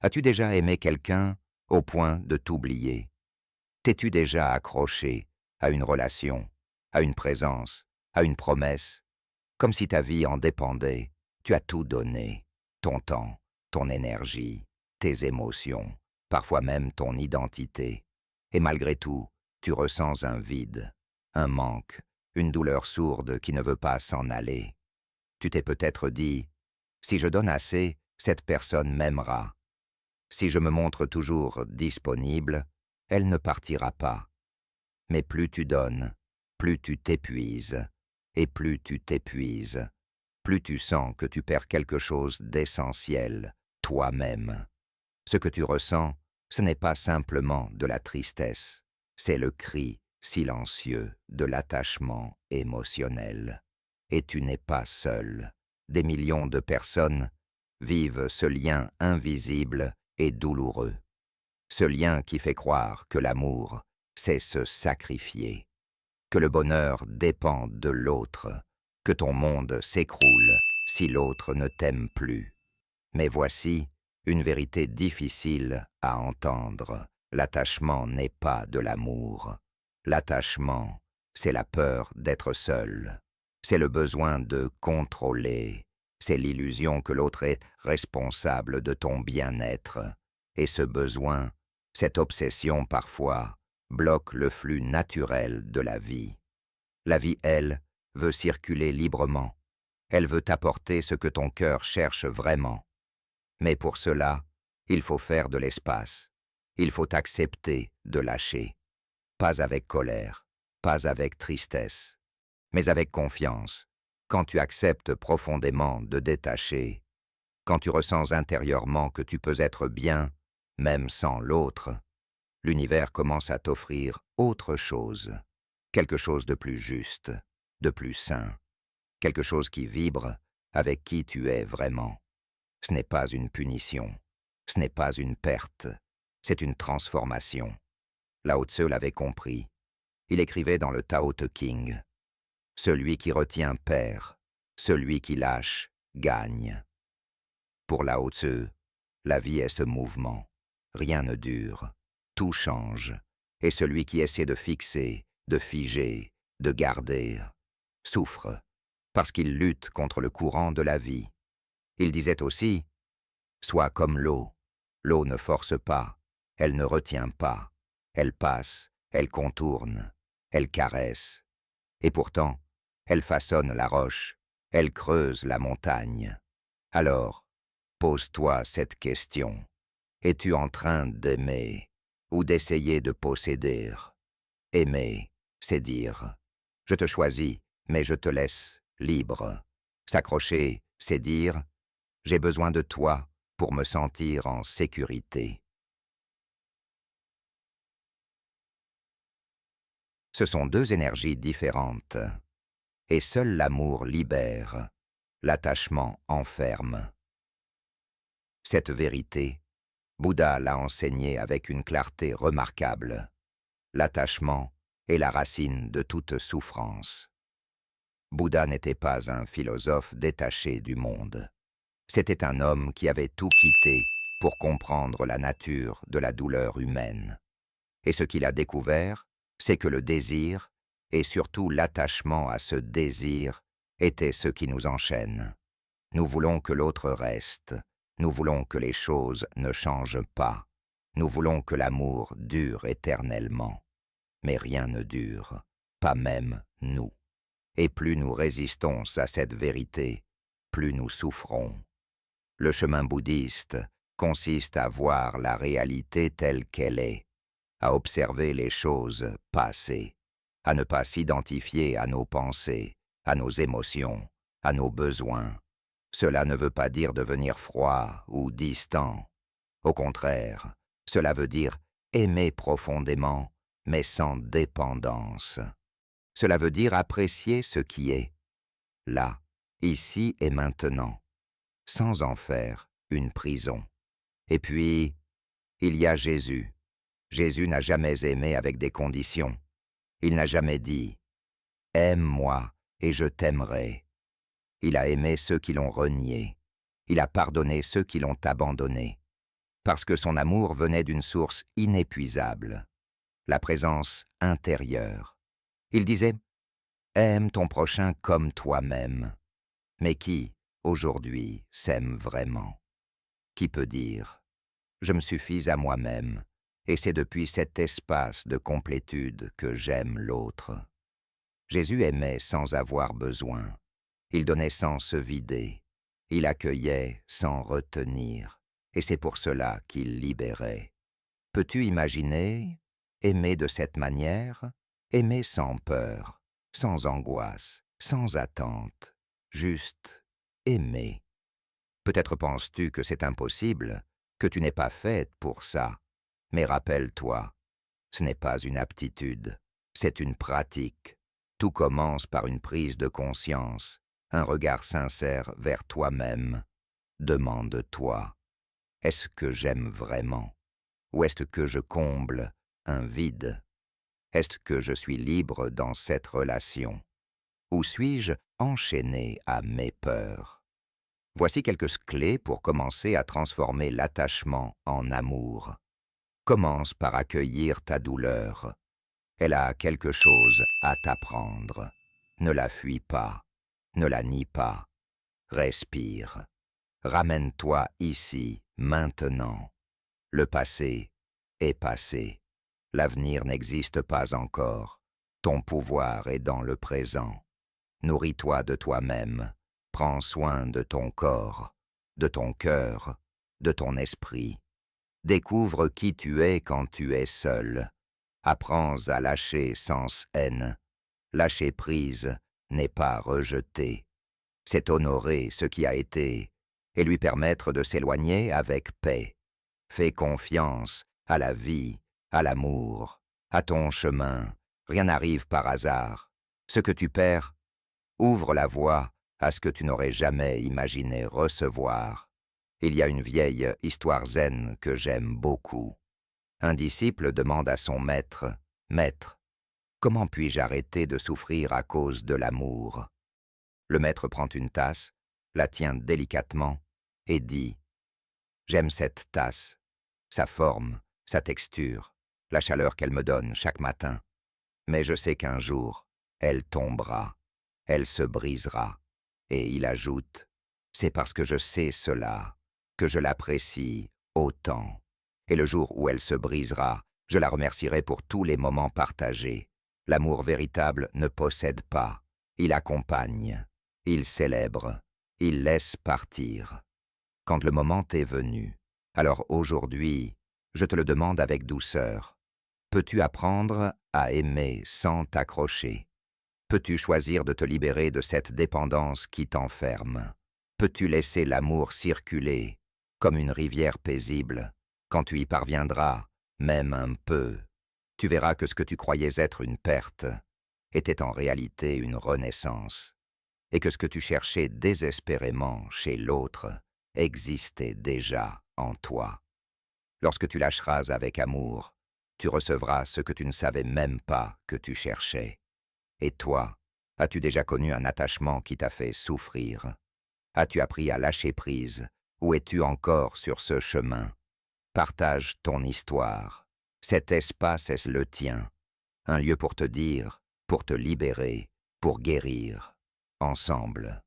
As-tu déjà aimé quelqu'un au point de t'oublier? T'es-tu déjà accroché à une relation, à une présence, à une promesse, comme si ta vie en dépendait? Tu as tout donné, ton temps, ton énergie, tes émotions, parfois même ton identité. Et malgré tout, tu ressens un vide, un manque, une douleur sourde qui ne veut pas s'en aller. Tu t'es peut-être dit, si je donne assez, cette personne m'aimera. Si je me montre toujours disponible, elle ne partira pas. Mais plus tu donnes, plus tu t'épuises, et plus tu t'épuises, plus tu sens que tu perds quelque chose d'essentiel, toi-même. Ce que tu ressens, ce n'est pas simplement de la tristesse, c'est le cri silencieux de l'attachement émotionnel. Et tu n'es pas seul. Des millions de personnes vivent ce lien invisible et douloureux. Ce lien qui fait croire que l'amour, c'est se sacrifier, que le bonheur dépend de l'autre, que ton monde s'écroule si l'autre ne t'aime plus. Mais voici une vérité difficile à entendre. L'attachement n'est pas de l'amour. L'attachement, c'est la peur d'être seul. C'est le besoin de contrôler. C'est l'illusion que l'autre est responsable de ton bien-être. Et ce besoin, cette obsession parfois, bloque le flux naturel de la vie. La vie, elle, veut circuler librement. Elle veut t'apporter ce que ton cœur cherche vraiment. Mais pour cela, il faut faire de l'espace. Il faut accepter de lâcher. Pas avec colère, pas avec tristesse, mais avec confiance. Quand tu acceptes profondément de détacher, quand tu ressens intérieurement que tu peux être bien, même sans l'autre, l'univers commence à t'offrir autre chose, quelque chose de plus juste, de plus sain, quelque chose qui vibre avec qui tu es vraiment. Ce n'est pas une punition, ce n'est pas une perte, c'est une transformation. Lao Tse l'avait compris. Il écrivait dans le Tao Te Ching, « Celui qui retient perd, celui qui lâche gagne ». Pour Lao Tse, la vie est ce mouvement. Rien ne dure, tout change, et celui qui essaie de fixer, de figer, de garder, souffre, parce qu'il lutte contre le courant de la vie. Il disait aussi, « Sois comme l'eau. L'eau ne force pas, elle ne retient pas. Elle passe, elle contourne, elle caresse. Et pourtant, elle façonne la roche, elle creuse la montagne. Alors, pose-toi cette question. Es-tu en train d'aimer ou d'essayer de posséder? Aimer, c'est dire, je te choisis, mais je te laisse libre. S'accrocher, c'est dire, j'ai besoin de toi pour me sentir en sécurité. Ce sont deux énergies différentes, et seul l'amour libère, l'attachement enferme. Cette vérité, Bouddha l'a enseignée avec une clarté remarquable. L'attachement est la racine de toute souffrance. Bouddha n'était pas un philosophe détaché du monde. C'était un homme qui avait tout quitté pour comprendre la nature de la douleur humaine. Et ce qu'il a découvert, c'est que le désir, et surtout l'attachement à ce désir, était ce qui nous enchaîne. Nous voulons que l'autre reste, nous voulons que les choses ne changent pas, nous voulons que l'amour dure éternellement. Mais rien ne dure, pas même nous. Et plus nous résistons à cette vérité, plus nous souffrons. Le chemin bouddhiste consiste à voir la réalité telle qu'elle est, à observer les choses passées, à ne pas s'identifier à nos pensées, à nos émotions, à nos besoins. Cela ne veut pas dire devenir froid ou distant. Au contraire, cela veut dire aimer profondément, mais sans dépendance. Cela veut dire apprécier ce qui est, là, ici et maintenant, sans en faire une prison. Et puis, il y a Jésus. Jésus n'a jamais aimé avec des conditions. Il n'a jamais dit « Aime-moi et je t'aimerai ». Il a aimé ceux qui l'ont renié. Il a pardonné ceux qui l'ont abandonné. parce que son amour venait d'une source inépuisable, la présence intérieure. Il disait « Aime ton prochain comme toi-même ». Mais qui, aujourd'hui, s'aime vraiment? Qui peut dire « Je me suffis à moi-même, et c'est depuis cet espace de complétude que j'aime l'autre ». Jésus aimait sans avoir besoin. Il donnait sans se vider. Il accueillait sans retenir. Et c'est pour cela qu'il libérait. Peux-tu imaginer aimer de cette manière? Aimer sans peur, sans angoisse, sans attente, juste aimer. Peut-être penses-tu que c'est impossible, que tu n'es pas faite pour ça. Mais rappelle-toi, ce n'est pas une aptitude, c'est une pratique. Tout commence par une prise de conscience, un regard sincère vers toi-même. Demande-toi, est-ce que j'aime vraiment? Ou est-ce que je comble un vide? Est-ce que je suis libre dans cette relation? Ou suis-je enchaîné à mes peurs? Voici quelques clés pour commencer à transformer l'attachement en amour. Commence par accueillir ta douleur. Elle a quelque chose à t'apprendre. Ne la fuis pas, ne la nie pas. Respire. Ramène-toi ici, maintenant. Le passé est passé. L'avenir n'existe pas encore. Ton pouvoir est dans le présent. Nourris-toi de toi-même. Prends soin de ton corps, de ton cœur, de ton esprit. Découvre qui tu es quand tu es seul. Apprends à lâcher sans haine. Lâcher prise n'est pas rejeter. C'est honorer ce qui a été et lui permettre de s'éloigner avec paix. Fais confiance à la vie, à l'amour, à ton chemin. Rien n'arrive par hasard. Ce que tu perds, ouvre la voie à ce que tu n'aurais jamais imaginé recevoir. Il y a une vieille histoire zen que j'aime beaucoup. Un disciple demande à son maître, « Maître, comment puis-je arrêter de souffrir à cause de l'amour ?» Le maître prend une tasse, la tient délicatement et dit, « J'aime cette tasse, sa forme, sa texture, la chaleur qu'elle me donne chaque matin. Mais je sais qu'un jour, elle tombera, elle se brisera. » Et il ajoute, « C'est parce que je sais cela que je l'apprécie autant. Et le jour où elle se brisera, je la remercierai pour tous les moments partagés. L'amour véritable ne possède pas, il accompagne, il célèbre, il laisse partir. Quand le moment est venu, alors aujourd'hui, je te le demande avec douceur. Peux-tu apprendre à aimer sans t'accrocher? Peux-tu choisir de te libérer de cette dépendance qui t'enferme? Peux-tu laisser l'amour circuler comme une rivière paisible? Quand tu y parviendras, même un peu, tu verras que ce que tu croyais être une perte était en réalité une renaissance, et que ce que tu cherchais désespérément chez l'autre existait déjà en toi. Lorsque tu lâcheras avec amour, tu recevras ce que tu ne savais même pas que tu cherchais. Et toi, as-tu déjà connu un attachement qui t'a fait souffrir? As-tu appris à lâcher prise, ou es-tu encore sur ce chemin? Partage ton histoire. Cet espace est le tien, un lieu pour te dire, pour te libérer, pour guérir, ensemble.